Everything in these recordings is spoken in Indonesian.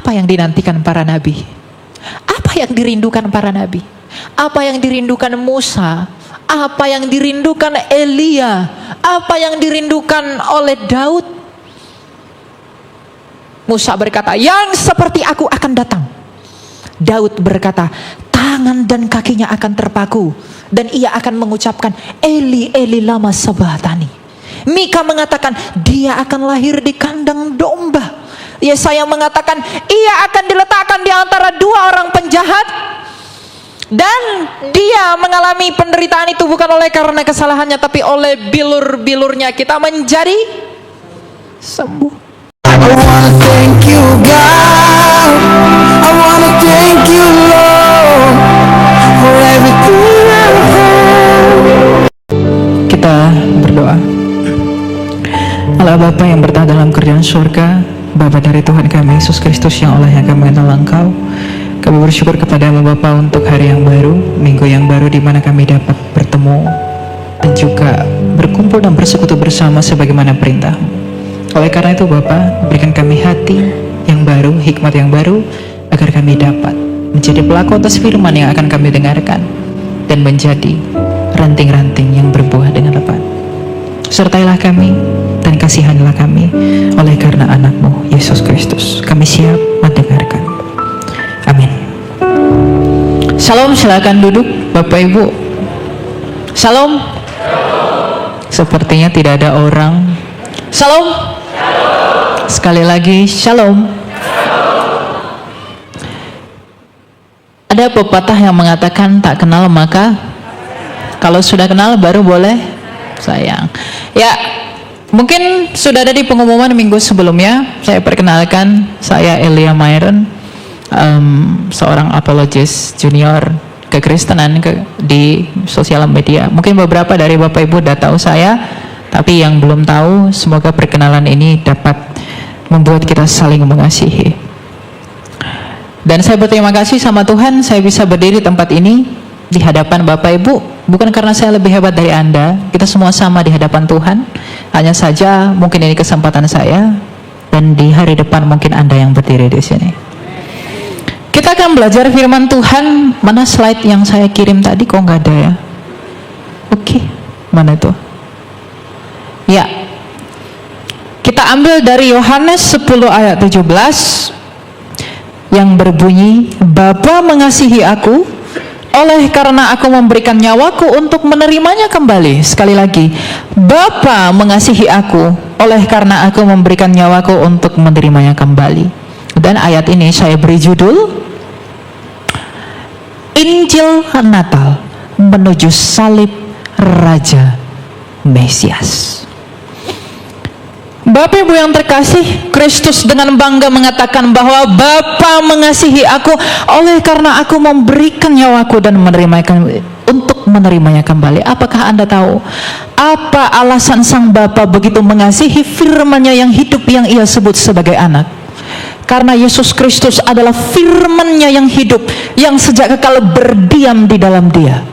Apa yang dinantikan para nabi? Apa yang dirindukan para nabi? Apa yang dirindukan Musa? Apa yang dirindukan Elia? Apa yang dirindukan oleh Daud? Musa berkata, yang seperti aku akan datang. Daud berkata, tangan dan kakinya akan terpaku dan ia akan mengucapkan, Eli Eli lama sabachthani. Mika mengatakan, dia akan lahir di kandang domba. Yesaya mengatakan, ia akan diletakkan di antara dua orang penjahat, dan dia mengalami penderitaan itu bukan oleh karena kesalahannya, tapi oleh bilur-bilurnya kita menjadi sembuh. I wanna thank you, God. I wanna thank you, Lord, for everything I've done. Kita berdoa. Allah Bapa yang bertahta dalam kerajaan surga, Bapa dari Tuhan kami Yesus Kristus yang olehnya kami kenal Engkau, kami bersyukur kepadamu Bapa untuk hari yang baru, minggu yang baru di mana kami dapat bertemu dan juga berkumpul dan bersekutu bersama sebagaimana perintah-Mu. Oleh karena itu Bapa, berikan kami hati yang baru, hikmat yang baru, agar kami dapat menjadi pelaku atas firman yang akan kami dengarkan dan menjadi ranting-ranting yang berbuah dengan lebat. Sertailah kami dan kasihanilah kami oleh karena anak-Mu Yesus Kristus. Kami siap mendengarkan. Amin. Salam, silakan duduk Bapak Ibu. Salam. Sepertinya tidak ada orang. Salam. Sekali lagi, shalom. Ada pepatah yang mengatakan tak kenal maka kalau sudah kenal baru boleh sayang. Ya, mungkin sudah ada di pengumuman minggu sebelumnya. Saya perkenalkan, saya Elia Myron, seorang apologis junior kekristenan di sosial media. Mungkin beberapa dari Bapak Ibu sudah tahu saya, tapi yang belum tahu, semoga perkenalan ini dapat membuat kita saling mengasihi. Dan saya berterima kasih sama Tuhan, saya bisa berdiri tempat ini di hadapan Bapak Ibu, bukan karena saya lebih hebat dari Anda. Kita semua sama di hadapan Tuhan. Hanya saja mungkin ini kesempatan saya, dan di hari depan mungkin Anda yang berdiri di sini. Kita akan belajar firman Tuhan. Mana slide yang saya kirim tadi? Kok nggak ada ya? Oke, mana itu? Ya, kita ambil dari Yohanes 10 ayat 17 yang berbunyi, Bapa mengasihi aku oleh karena aku memberikan nyawaku untuk menerimanya kembali. Sekali lagi, Bapa mengasihi aku oleh karena aku memberikan nyawaku untuk menerimanya kembali. Dan ayat ini saya beri judul Injil Natal menuju salib Raja Mesias. Bapak Ibu yang terkasih, Kristus dengan bangga mengatakan bahwa Bapa mengasihi aku oleh karena aku memberikan nyawaku dan untuk menerimanya kembali. Apakah Anda tahu apa alasan sang Bapa begitu mengasihi firman-Nya yang hidup yang Ia sebut sebagai anak? Karena Yesus Kristus adalah firman-Nya yang hidup, yang sejak kekal berdiam di dalam Dia.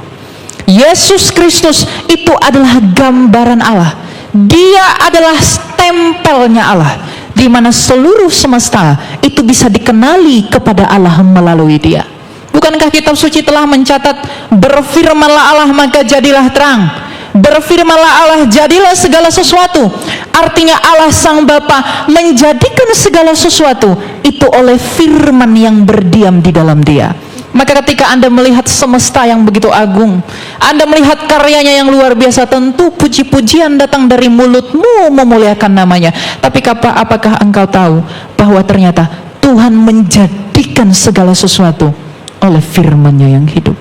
Yesus Kristus itu adalah gambaran Allah. Dia adalah stempelnya Allah, di mana seluruh semesta itu bisa dikenali kepada Allah melalui Dia. Bukankah kitab suci telah mencatat, berfirmanlah Allah maka jadilah terang, berfirmanlah Allah jadilah segala sesuatu. Artinya Allah sang Bapa menjadikan segala sesuatu itu oleh firman yang berdiam di dalam Dia. Maka ketika Anda melihat semesta yang begitu agung, Anda melihat karyanya yang luar biasa, tentu puji-pujian datang dari mulutmu memuliakan namanya. Tapi apakah engkau tahu bahwa ternyata Tuhan menjadikan segala sesuatu oleh firman-Nya yang hidup?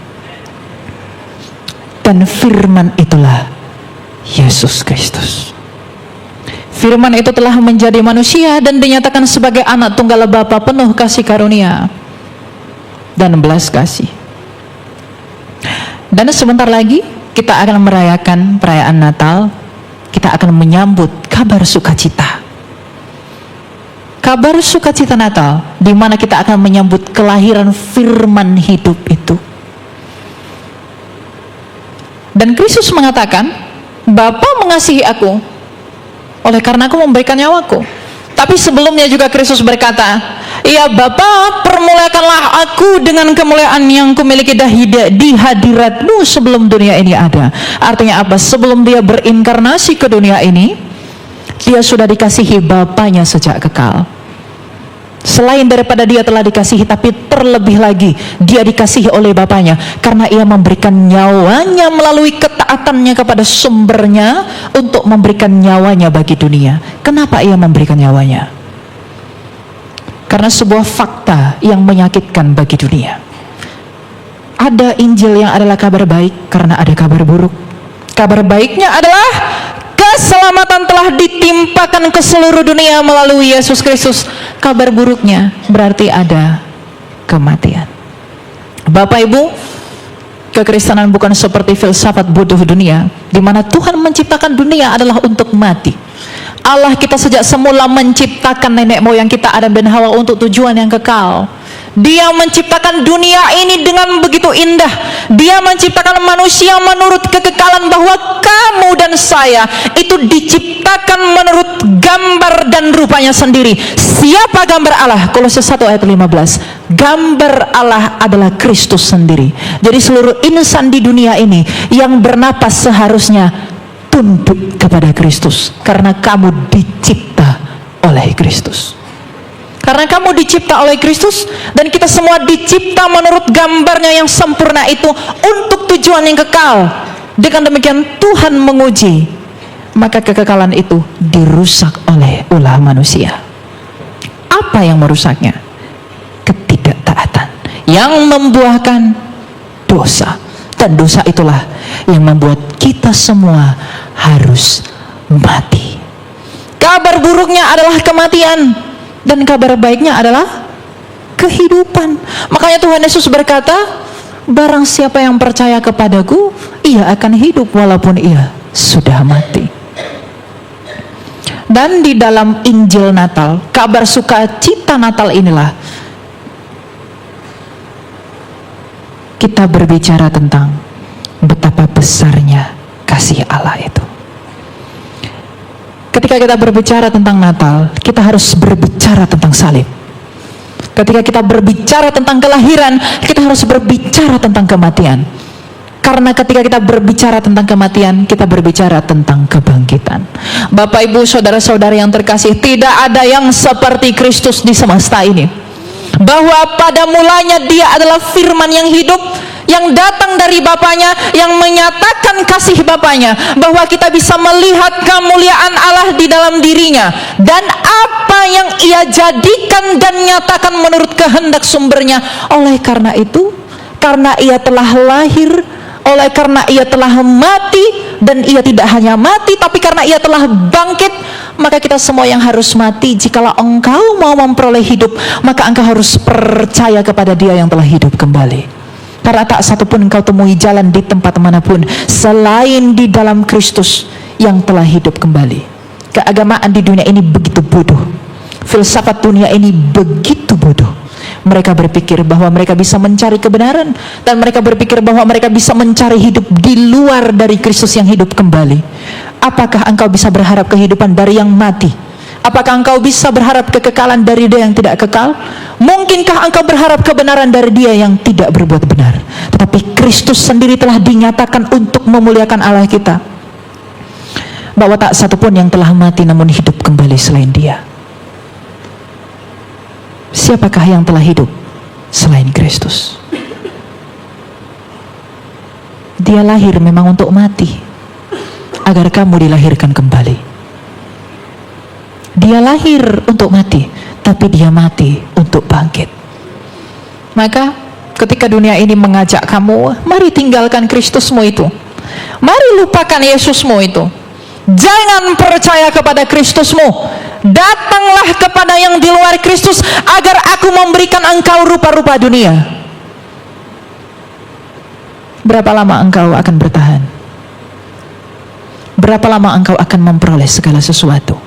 Dan firman itulah Yesus Kristus. Firman itu telah menjadi manusia dan dinyatakan sebagai anak tunggal Bapa penuh kasih karunia dan belas kasih. Dan sebentar lagi kita akan merayakan perayaan Natal. Kita akan menyambut kabar sukacita. Kabar sukacita Natal, di mana kita akan menyambut kelahiran firman hidup itu. Dan Kristus mengatakan, Bapa mengasihi aku oleh karena aku memberikan nyawaku. Tapi sebelumnya juga Kristus berkata, "Ya Bapa, permuliakanlah aku dengan kemuliaan yang kumiliki di hadirat-Mu sebelum dunia ini ada." Artinya apa? Sebelum dia berinkarnasi ke dunia ini, dia sudah dikasihi Bapanya sejak kekal. Selain daripada dia telah dikasihi, tapi terlebih lagi dia dikasihi oleh Bapanya karena ia memberikan nyawanya melalui ketaatannya kepada sumbernya untuk memberikan nyawanya bagi dunia. Kenapa ia memberikan nyawanya? Karena sebuah fakta yang menyakitkan bagi dunia. Ada Injil yang adalah kabar baik karena ada kabar buruk. Kabar baiknya adalah keselamatan telah ditimpakan ke seluruh dunia melalui Yesus Kristus. Kabar buruknya berarti ada kematian. Bapak Ibu, kekristenan bukan seperti filsafat bodoh dunia, di mana Tuhan menciptakan dunia adalah untuk mati. Allah kita sejak semula menciptakan nenek moyang kita Adam dan Hawa untuk tujuan yang kekal. Dia menciptakan dunia ini dengan begitu indah. Dia menciptakan manusia menurut kekekalan, bahwa kamu dan saya itu diciptakan menurut gambar dan rupanya sendiri. Siapa gambar Allah? Kolose 1 ayat 15. Gambar Allah adalah Kristus sendiri. Jadi seluruh insan di dunia ini yang bernapas seharusnya tunduk kepada Kristus, karena kamu dicipta oleh Kristus. Karena kamu dicipta oleh Kristus, dan kita semua dicipta menurut gambarnya yang sempurna itu untuk tujuan yang kekal. Dengan demikian Tuhan menguji, maka kekekalan itu dirusak oleh ulah manusia. Apa yang merusaknya? Ketidaktaatan yang membuahkan dosa. Dan dosa itulah yang membuat kita semua harus mati. Kabar buruknya adalah kematian, dan kabar baiknya adalah kehidupan. Makanya Tuhan Yesus berkata, barang siapa yang percaya kepadaku, ia akan hidup walaupun ia sudah mati. Dan di dalam Injil Natal, kabar sukacita Natal inilah kita berbicara tentang betapa besarnya kasih Allah itu. Ketika kita berbicara tentang Natal, kita harus berbicara tentang salib. Ketika kita berbicara tentang kelahiran, kita harus berbicara tentang kematian. Karena ketika kita berbicara tentang kematian, kita berbicara tentang kebangkitan. Bapak, Ibu, saudara-saudari yang terkasih, tidak ada yang seperti Kristus di semesta ini. Bahwa pada mulanya dia adalah firman yang hidup, yang datang dari Bapanya, yang menyatakan kasih Bapanya, bahwa kita bisa melihat kemuliaan Allah di dalam dirinya, dan apa yang ia jadikan dan nyatakan menurut kehendak sumbernya. Oleh karena itu, karena ia telah lahir, oleh karena ia telah mati, dan ia tidak hanya mati, tapi karena ia telah bangkit, maka kita semua yang harus mati. Jikalau engkau mau memperoleh hidup, maka engkau harus percaya kepada dia yang telah hidup kembali. Karena tak satu pun engkau temui jalan di tempat manapun selain di dalam Kristus yang telah hidup kembali. Keagamaan di dunia ini begitu bodoh. Filsafat dunia ini begitu bodoh. Mereka berpikir bahwa mereka bisa mencari kebenaran, dan mereka berpikir bahwa mereka bisa mencari hidup di luar dari Kristus yang hidup kembali. Apakah engkau bisa berharap kehidupan dari yang mati? Apakah engkau bisa berharap kekekalan dari dia yang tidak kekal? Mungkinkah engkau berharap kebenaran dari dia yang tidak berbuat benar? Tetapi Kristus sendiri telah dinyatakan untuk memuliakan Allah kita, bahwa tak satu pun yang telah mati namun hidup kembali selain dia. Siapakah yang telah hidup selain Kristus? Dia lahir memang untuk mati, agar kamu dilahirkan kembali. Dia lahir untuk mati, tapi dia mati untuk bangkit. Maka ketika dunia ini mengajak kamu, mari tinggalkan Kristusmu itu, mari lupakan Yesusmu itu, jangan percaya kepada Kristusmu, datanglah kepada yang di luar Kristus, agar aku memberikan engkau rupa-rupa dunia. Berapa lama engkau akan bertahan? Berapa lama engkau akan memperoleh segala sesuatu?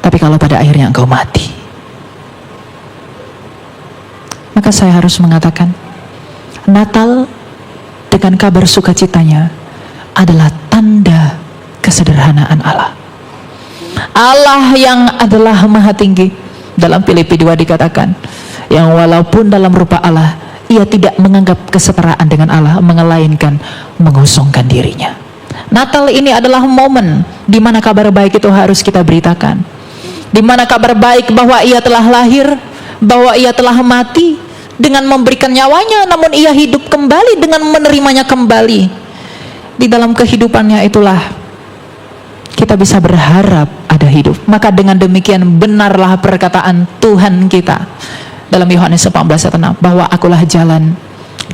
Tapi kalau pada akhirnya engkau mati, maka saya harus mengatakan, Natal dengan kabar sukacitanya adalah tanda kesederhanaan Allah. Allah yang adalah maha tinggi. Dalam Filipi 2 dikatakan, yang walaupun dalam rupa Allah, ia tidak menganggap kesetaraan dengan Allah, melainkan mengosongkan dirinya. Natal ini adalah momen di mana kabar baik itu harus kita beritakan. Di mana kabar baik bahwa ia telah lahir, bahwa ia telah mati dengan memberikan nyawanya, namun ia hidup kembali dengan menerimanya kembali. Di dalam kehidupannya itulah kita bisa berharap ada hidup. Maka dengan demikian benarlah perkataan Tuhan kita dalam Yohanes 14:6, bahwa akulah jalan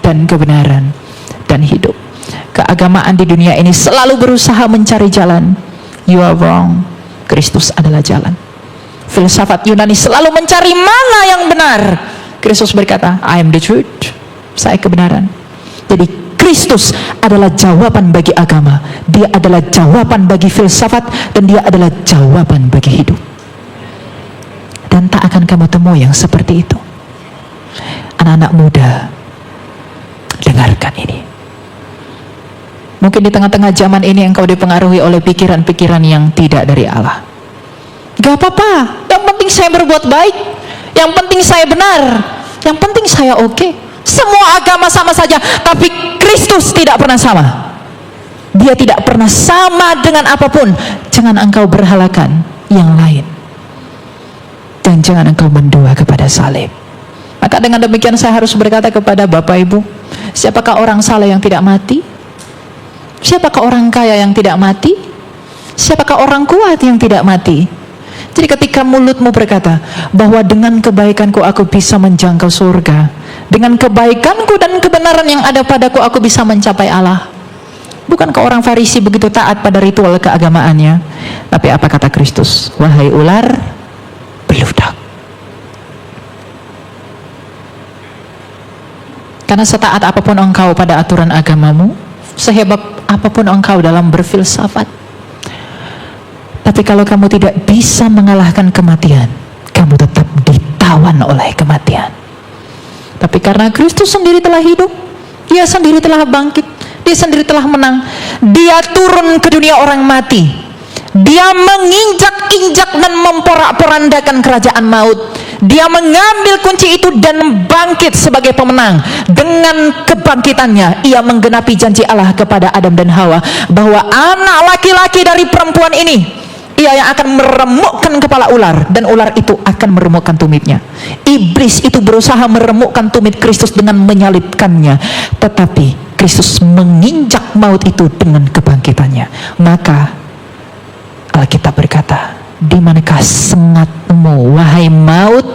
dan kebenaran dan hidup. Keagamaan di dunia ini selalu berusaha mencari jalan. You are wrong. Kristus adalah jalan. Filsafat Yunani selalu mencari mana yang benar. Kristus berkata, I am the truth. Saya kebenaran. Jadi Kristus adalah jawaban bagi agama. Dia adalah jawaban bagi filsafat, dan dia adalah jawaban bagi hidup. Dan tak akan kamu temui yang seperti itu. Anak-anak muda, dengarkan ini. Mungkin di tengah-tengah zaman ini engkau dipengaruhi oleh pikiran-pikiran yang tidak dari Allah. Gak apa-apa, yang penting saya berbuat baik, yang penting saya benar, yang penting saya oke. Semua agama sama saja, tapi Kristus tidak pernah sama. Dia tidak pernah sama dengan apapun. Jangan engkau berhalakan yang lain, dan jangan engkau mendua kepada salib. Maka dengan demikian saya harus berkata kepada Bapak Ibu, siapakah orang saleh yang tidak mati? Siapakah orang kaya yang tidak mati? Siapakah orang kuat yang tidak mati? Jadi ketika mulutmu berkata bahwa dengan kebaikanku aku bisa menjangkau surga, dengan kebaikanku dan kebenaran yang ada padaku aku bisa mencapai Allah. Bukankah orang Farisi begitu taat pada ritual keagamaannya? Tapi apa kata Kristus? Wahai ular beludak. Karena setaat apapun engkau pada aturan agamamu, sehebat apapun engkau dalam berfilsafat, tapi kalau kamu tidak bisa mengalahkan kematian, kamu tetap ditawan oleh kematian. Tapi karena Kristus sendiri telah hidup, dia sendiri telah bangkit, dia sendiri telah menang, dia turun ke dunia orang mati, dia menginjak-injak dan memporak-porandakan kerajaan maut, dia mengambil kunci itu dan bangkit sebagai pemenang. Dengan kebangkitannya ia menggenapi janji Allah kepada Adam dan Hawa, bahwa anak laki-laki dari perempuan ini, ia yang akan meremukkan kepala ular, dan ular itu akan meremukkan tumitnya. Iblis itu berusaha meremukkan tumit Kristus dengan menyalibkannya, tetapi Kristus menginjak maut itu dengan kebangkitannya. Maka Alkitab berkata, di manakah sengatmu wahai maut?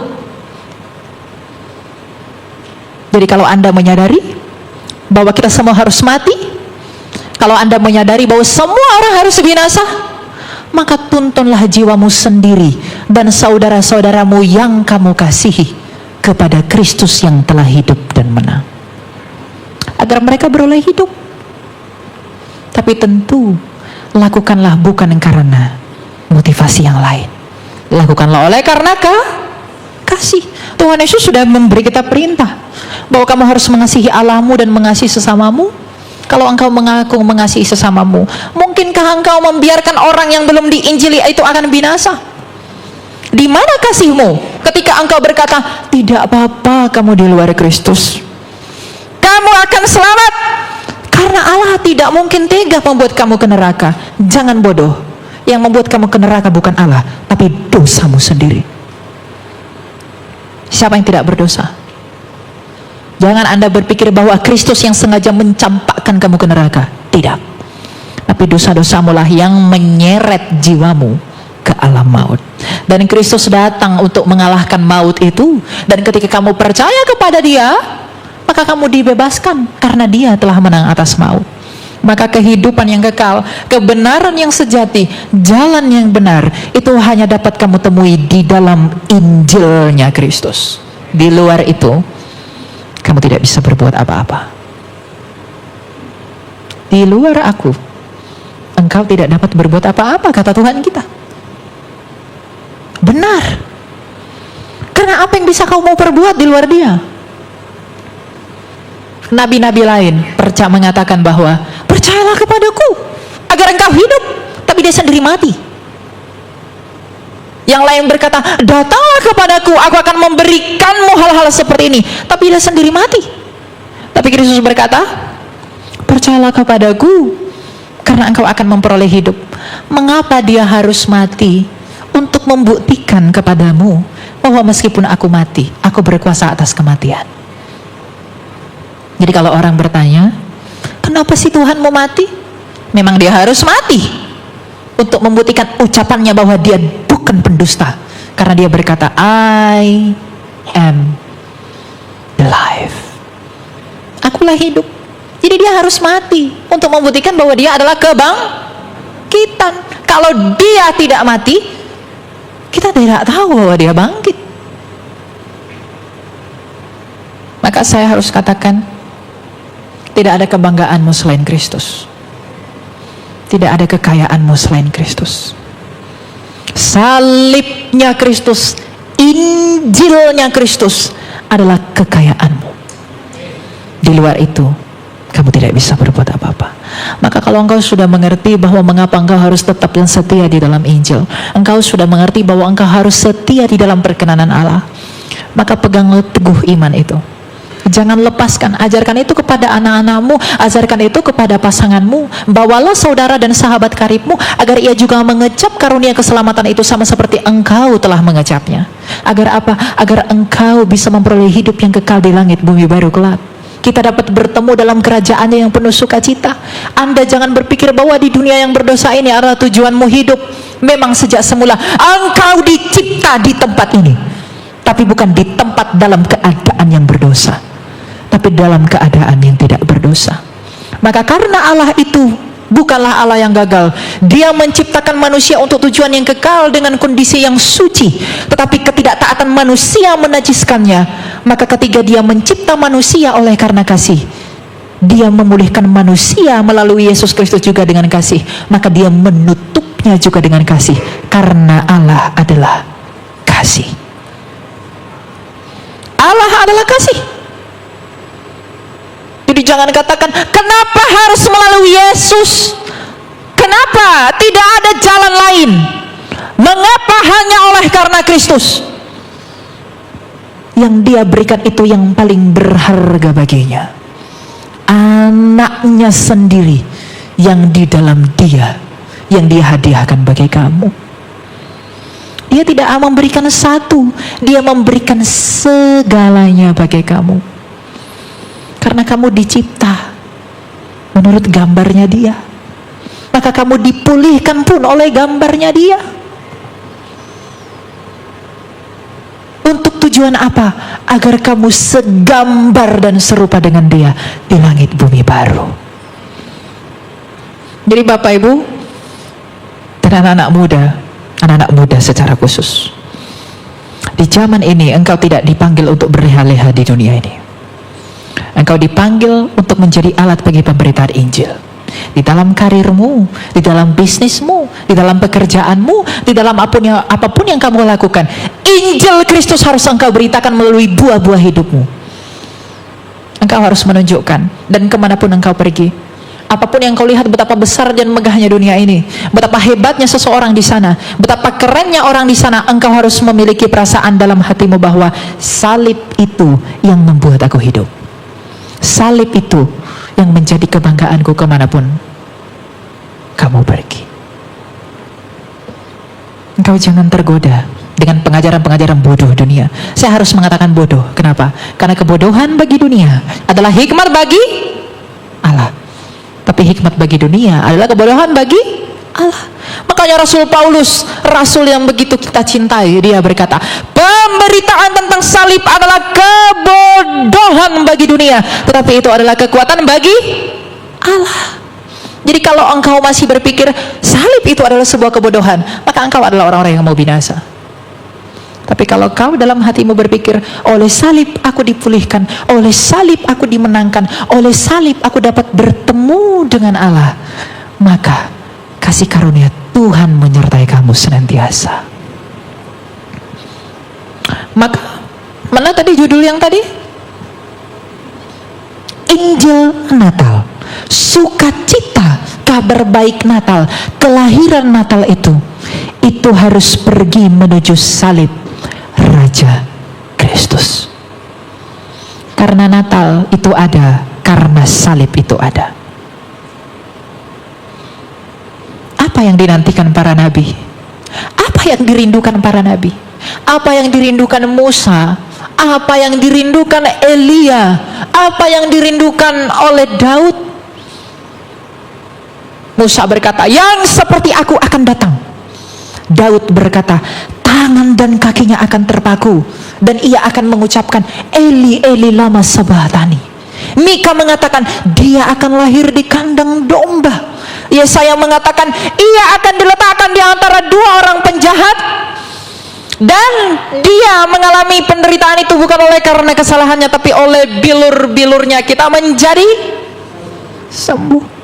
Jadi kalau Anda menyadari bahwa kita semua harus mati, kalau Anda menyadari bahwa semua orang harus binasa, maka tuntunlah jiwamu sendiri dan saudara-saudaramu yang kamu kasihi kepada Kristus yang telah hidup dan menang, agar mereka beroleh hidup. Tapi tentu lakukanlah bukan karena motivasi yang lain, lakukanlah oleh karena kasih. Tuhan Yesus sudah memberi kita perintah bahwa kamu harus mengasihi Allahmu dan mengasihi sesamamu. Kalau engkau mengaku mengasihi sesamamu, mungkinkah engkau membiarkan orang yang belum diinjili itu akan binasa? Di mana kasihmu ketika engkau berkata, tidak apa-apa kamu di luar Kristus, kamu akan selamat, karena Allah tidak mungkin tega membuat kamu ke neraka. Jangan bodoh, yang membuat kamu ke neraka bukan Allah, tapi dosamu sendiri. Siapa yang tidak berdosa? Jangan Anda berpikir bahwa Kristus yang sengaja mencampakkan kamu ke neraka. Tidak. Tapi dosa-dosamu lah yang menyeret jiwamu ke alam maut. Dan Kristus datang untuk mengalahkan maut itu. Dan ketika kamu percaya kepada dia, maka kamu dibebaskan, karena dia telah menang atas maut. Maka kehidupan yang kekal, kebenaran yang sejati, jalan yang benar, itu hanya dapat kamu temui di dalam Injilnya Kristus. Di luar itu kamu tidak bisa berbuat apa-apa. Di luar aku, engkau tidak dapat berbuat apa-apa, kata Tuhan kita. Benar. Karena apa yang bisa kau mau perbuat di luar dia? Nabi-nabi lain mengatakan bahwa percayalah kepadaku agar engkau hidup, tapi dia sendiri mati. Yang lain berkata, datanglah kepadaku, aku akan memberikanmu hal-hal seperti ini. Tapi dia sendiri mati. Tapi Kristus berkata, percayalah kepadaku, karena engkau akan memperoleh hidup. Mengapa dia harus mati? Untuk membuktikan kepadamu bahwa meskipun aku mati, aku berkuasa atas kematian. Jadi kalau orang bertanya, kenapa sih Tuhan mau mati? Memang dia harus mati untuk membuktikan ucapannya bahwa dia bukan pendusta. Karena dia berkata, I am the life. Akulah hidup. Jadi dia harus mati untuk membuktikan bahwa dia adalah kebangkitan. Kalau dia tidak mati, kita tidak tahu bahwa dia bangkit. Maka saya harus katakan, tidak ada kebanggaanmu selain Kristus. Tidak ada kekayaanmu selain Kristus. Salibnya Kristus, Injilnya Kristus adalah kekayaanmu. Di luar itu, kamu tidak bisa berbuat apa-apa. Maka kalau engkau sudah mengerti bahwa mengapa engkau harus tetap dan setia di dalam Injil, engkau sudah mengerti bahwa engkau harus setia di dalam perkenanan Allah, maka peganglah teguh iman itu. Jangan lepaskan, ajarkan itu kepada anak-anakmu, ajarkan itu kepada pasanganmu. Bawalah saudara dan sahabat karibmu agar ia juga mengecap karunia keselamatan itu sama seperti engkau telah mengecapnya. Agar apa? Agar engkau bisa memperoleh hidup yang kekal di langit bumi baru kelak. Kita dapat bertemu dalam kerajaannya yang penuh sukacita. Anda jangan berpikir bahwa di dunia yang berdosa ini adalah tujuanmu hidup. Memang sejak semula engkau dicipta di tempat ini, tapi bukan di tempat dalam keadaan yang berdosa, tapi dalam keadaan yang tidak berdosa. Maka karena Allah itu bukanlah Allah yang gagal, dia menciptakan manusia untuk tujuan yang kekal dengan kondisi yang suci, tetapi ketidaktaatan manusia menajiskannya. Maka ketika dia mencipta manusia oleh karena kasih, dia memulihkan manusia melalui Yesus Kristus juga dengan kasih. Maka dia menutupnya juga dengan kasih, karena Allah adalah kasih. Allah adalah kasih. Jadi jangan katakan, kenapa harus melalui Yesus? Kenapa tidak ada jalan lain? Mengapa hanya oleh karena Kristus? Yang dia berikan itu yang paling berharga baginya, anaknya sendiri yang di dalam dia, yang dia hadiahkan bagi kamu. Dia tidak memberikan satu, dia memberikan segalanya bagi kamu. Karena kamu dicipta menurut gambarnya dia, maka kamu dipulihkan pun oleh gambarnya dia. Untuk tujuan apa? Agar kamu segambar dan serupa dengan dia di langit bumi baru. Jadi Bapak Ibu dan anak-anak muda secara khusus, di zaman ini engkau tidak dipanggil untuk berleha-leha di dunia ini. Engkau dipanggil untuk menjadi alat bagi pemberitaan Injil. Di dalam karirmu, di dalam bisnismu, di dalam pekerjaanmu, di dalam apapun yang kamu lakukan, Injil Kristus harus engkau beritakan melalui buah-buah hidupmu. Engkau harus menunjukkan, dan kemanapun engkau pergi, apapun yang kau lihat betapa besar dan megahnya dunia ini, betapa hebatnya seseorang di sana, betapa kerennya orang di sana, engkau harus memiliki perasaan dalam hatimu bahwa salib itu yang membuat aku hidup. Salib itu yang menjadi kebanggaanku kemanapun kamu pergi. Engkau jangan tergoda dengan pengajaran-pengajaran bodoh dunia. Saya harus mengatakan bodoh. Kenapa? Karena kebodohan bagi dunia adalah hikmat bagi Allah, tapi hikmat bagi dunia adalah kebodohan bagi Allah. Makanya Rasul Paulus, rasul yang begitu kita cintai, dia berkata, pemberitaan tentang salib adalah kebodohan bagi dunia, tetapi itu adalah kekuatan bagi Allah. Jadi kalau engkau masih berpikir salib itu adalah sebuah kebodohan, maka engkau adalah orang-orang yang mau binasa. Tapi kalau kau dalam hatimu berpikir, oleh salib aku dipulihkan, oleh salib aku dimenangkan, oleh salib aku dapat bertemu dengan Allah, maka kasih karunia Tuhan menyertai kamu senantiasa. Maka mana tadi judul yang tadi? Injil Natal, sukacita, kabar baik Natal, kelahiran Natal itu itu harus pergi menuju salib Raja Kristus. Karena Natal itu ada, karena salib itu ada. Apa yang dinantikan para nabi? Apa yang dirindukan para nabi? Apa yang dirindukan Musa? Apa yang dirindukan Elia? Apa yang dirindukan oleh Daud? Musa berkata, yang seperti aku akan datang. Daud berkata, tangan dan kakinya akan terpaku, dan ia akan mengucapkan, Eli, Eli lama sabachthani. Mika mengatakan, dia akan lahir di kandang domba. Yesaya mengatakan, ia akan diletakkan di antara dua orang penjahat, dan dia mengalami penderitaan itu bukan oleh karena kesalahannya, tapi oleh bilur-bilurnya kita menjadi sembuh.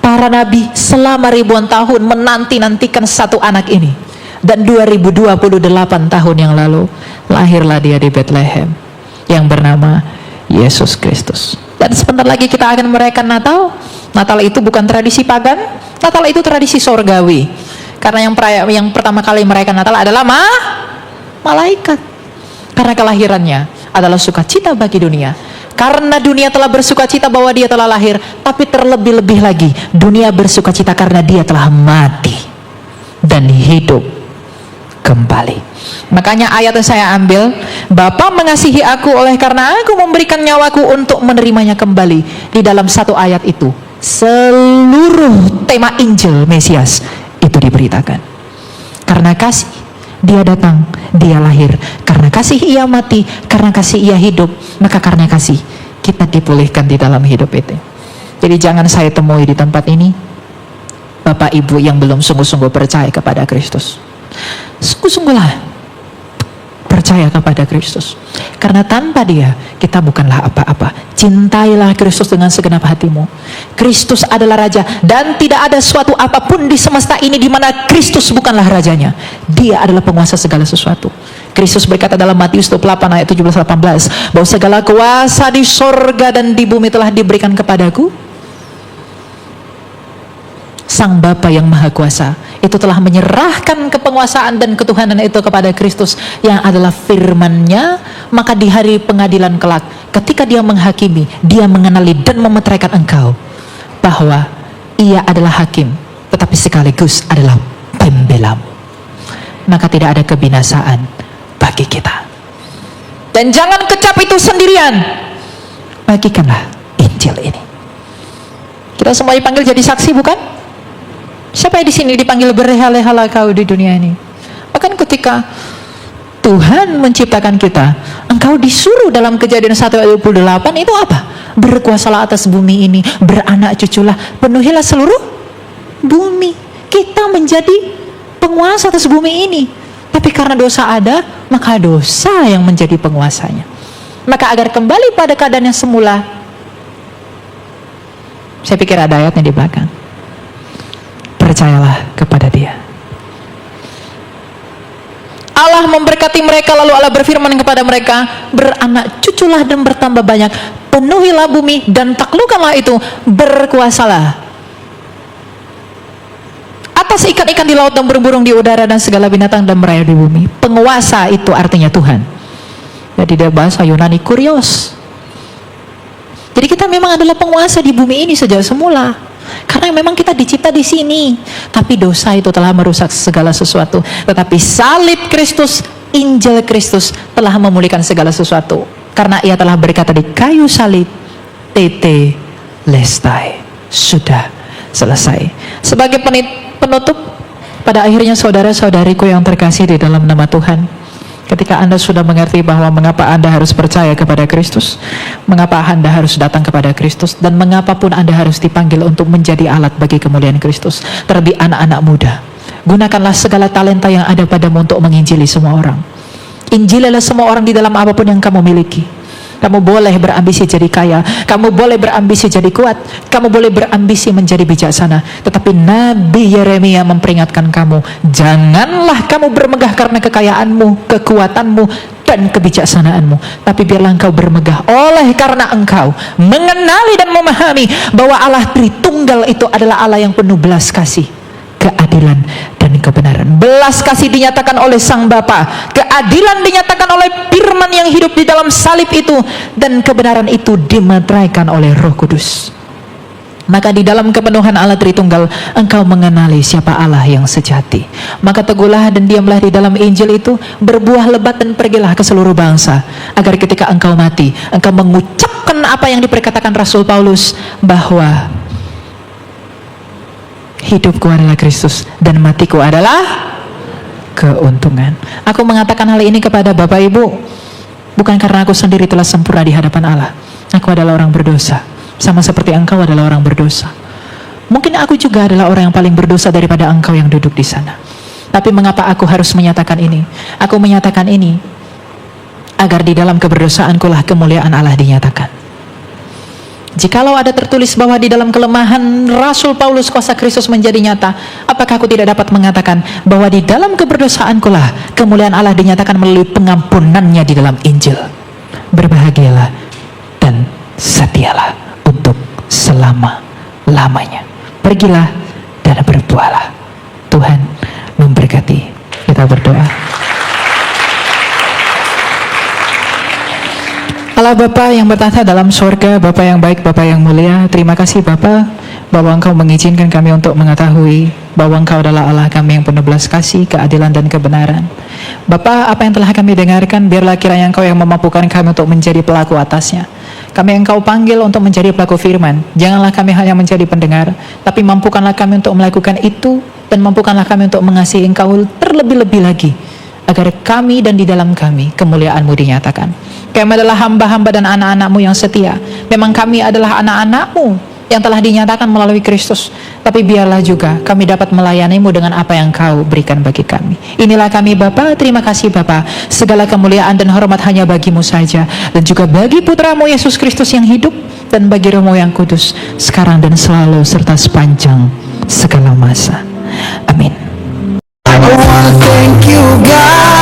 Para nabi selama ribuan tahun menanti-nantikan satu anak ini, dan 2028 tahun yang lalu lahirlah dia di Bethlehem yang bernama Yesus Kristus. Dan sebentar lagi kita akan merayakan Natal. Natal itu bukan tradisi pagan, Natal itu tradisi sorgawi. Karena yang pertama kali merayakan Natal adalah malaikat. Karena kelahirannya adalah sukacita bagi dunia. Karena dunia telah bersukacita bahwa dia telah lahir, tapi terlebih-lebih lagi dunia bersukacita karena dia telah mati dan hidup kembali. Makanya ayat yang saya ambil, Bapa mengasihi aku oleh karena aku memberikan nyawaku untuk menerimanya kembali. Di dalam satu ayat itu seluruh tema Injil Mesias itu diberitakan. Karena kasih dia datang, dia lahir. Karena kasih ia mati, karena kasih ia hidup. Maka karena kasih kita dipulihkan di dalam hidup itu. Jadi jangan saya temui di tempat ini Bapak Ibu yang belum sungguh-sungguh percaya kepada Kristus. Sungguh-sungguhlah percaya kepada Kristus. Karena tanpa dia kita bukanlah apa-apa. Cintailah Kristus dengan segenap hatimu. Kristus adalah Raja, dan tidak ada suatu apapun di semesta ini di mana Kristus bukanlah rajanya. Dia adalah penguasa segala sesuatu. Kristus berkata dalam Matius 28 ayat 17-18 bahwa segala kuasa di sorga dan di bumi telah diberikan kepadaku. Sang Bapa yang Maha Kuasa itu telah menyerahkan kepenguasaan dan ketuhanan itu kepada Kristus yang adalah firman-Nya. Maka di hari pengadilan kelak, ketika dia menghakimi, dia mengenali dan memeteraikan engkau bahwa ia adalah hakim, tetapi sekaligus adalah pembelamu. Maka tidak ada kebinasaan bagi kita. Dan jangan kecap itu sendirian, bagikanlah Injil ini. Kita semua dipanggil jadi saksi, bukan? Siapa yang di sini dipanggil berleha-lehalah kau di dunia ini? Bahkan ketika Tuhan menciptakan kita, engkau disuruh dalam Kejadian 1:28 itu apa? Berkuasalah atas bumi ini, beranak cuculah, penuhilah seluruh bumi. Kita menjadi penguasa atas bumi ini. Tapi karena dosa ada, maka dosa yang menjadi penguasanya. Maka agar kembali pada keadaan yang semula, saya pikir ada ayatnya di belakang. Percayalah kepada dia. Allah memberkati mereka, lalu Allah berfirman kepada mereka, beranak cuculah dan bertambah banyak, penuhilah bumi dan taklukkanlah itu, berkuasalah atas ikan-ikan di laut dan burung-burung di udara dan segala binatang dan merayap di bumi. Penguasa itu artinya Tuhan. Jadi dia bahasa Yunani kurios. Jadi kita memang adalah penguasa di bumi ini sejak semula. Karena memang kita dicipta di sini, tapi dosa itu telah merusak segala sesuatu. Tetapi salib Kristus, Injil Kristus telah memulihkan segala sesuatu. Karena ia telah berkata di kayu salib, tete lestai, sudah selesai. Sebagai penutup, pada akhirnya saudara-saudariku yang terkasih di dalam nama Tuhan, ketika Anda sudah mengerti bahwa mengapa Anda harus percaya kepada Kristus, mengapa Anda harus datang kepada Kristus, dan mengapapun Anda harus dipanggil untuk menjadi alat bagi kemuliaan Kristus, terlebih anak-anak muda, gunakanlah segala talenta yang ada padamu untuk menginjili semua orang. Injililah semua orang di dalam apapun yang kamu miliki. Kamu boleh berambisi jadi kaya, kamu boleh berambisi jadi kuat, kamu boleh berambisi menjadi bijaksana. Tetapi Nabi Yeremia memperingatkan kamu, janganlah kamu bermegah karena kekayaanmu, kekuatanmu, dan kebijaksanaanmu. Tapi biarlah engkau bermegah oleh karena engkau mengenali dan memahami bahwa Allah Tritunggal itu adalah Allah yang penuh belas kasih, keadilan, dan dan kebenaran. Belas kasih dinyatakan oleh Sang Bapa, keadilan dinyatakan oleh firman yang hidup di dalam salib itu, dan kebenaran itu dimeteraikan oleh Roh Kudus. Maka di dalam kepenuhan Allah Tritunggal engkau mengenali siapa Allah yang sejati. Maka teguhlah dan diamlah di dalam Injil itu, berbuah lebat dan pergilah ke seluruh bangsa, agar ketika engkau mati, engkau mengucapkan apa yang diperkatakan Rasul Paulus, bahwa hidupku adalah Kristus dan matiku adalah keuntungan. Aku mengatakan hal ini kepada Bapak Ibu bukan karena aku sendiri telah sempurna di hadapan Allah. Aku adalah orang berdosa, sama seperti engkau adalah orang berdosa. Mungkin aku juga adalah orang yang paling berdosa daripada engkau yang duduk di sana. Tapi mengapa aku harus menyatakan ini? Aku menyatakan ini agar di dalam keberdosaanku lah kemuliaan Allah dinyatakan. Jikalau ada tertulis bahwa di dalam kelemahan Rasul Paulus kuasa Kristus menjadi nyata, apakah aku tidak dapat mengatakan bahwa di dalam keberdosaanku lah kemuliaan Allah dinyatakan melalui pengampunannya di dalam Injil. Berbahagialah dan setialah untuk selama-lamanya. Pergilah dan berbuahlah. Tuhan memberkati. Kita berdoa. Allah Bapa yang bertata dalam surga, Bapa yang baik, Bapa yang mulia, terima kasih Bapa bahwa Engkau mengizinkan kami untuk mengetahui bahwa Engkau adalah Allah kami yang penuh belas kasih, keadilan dan kebenaran. Bapa, apa yang telah kami dengarkan, biarlah kiranya Engkau yang memampukan kami untuk menjadi pelaku atasnya. Kami Engkau panggil untuk menjadi pelaku firman. Janganlah kami hanya menjadi pendengar, tapi mampukanlah kami untuk melakukan itu, dan mampukanlah kami untuk mengasihi Engkau terlebih-lebih lagi, agar kami dan di dalam kami kemuliaan-Mu dinyatakan. Kami adalah hamba-hamba dan anak-anak-Mu yang setia. Memang kami adalah anak-anak-Mu yang telah dinyatakan melalui Kristus. Tapi biarlah juga kami dapat melayani-Mu dengan apa yang Kau berikan bagi kami. Inilah kami Bapa, terima kasih Bapa. Segala kemuliaan dan hormat hanya bagi-Mu saja, dan juga bagi Putra-Mu Yesus Kristus yang hidup, dan bagi Roh-Mu yang kudus, sekarang dan selalu serta sepanjang segala masa. Amin. I wanna thank you, God.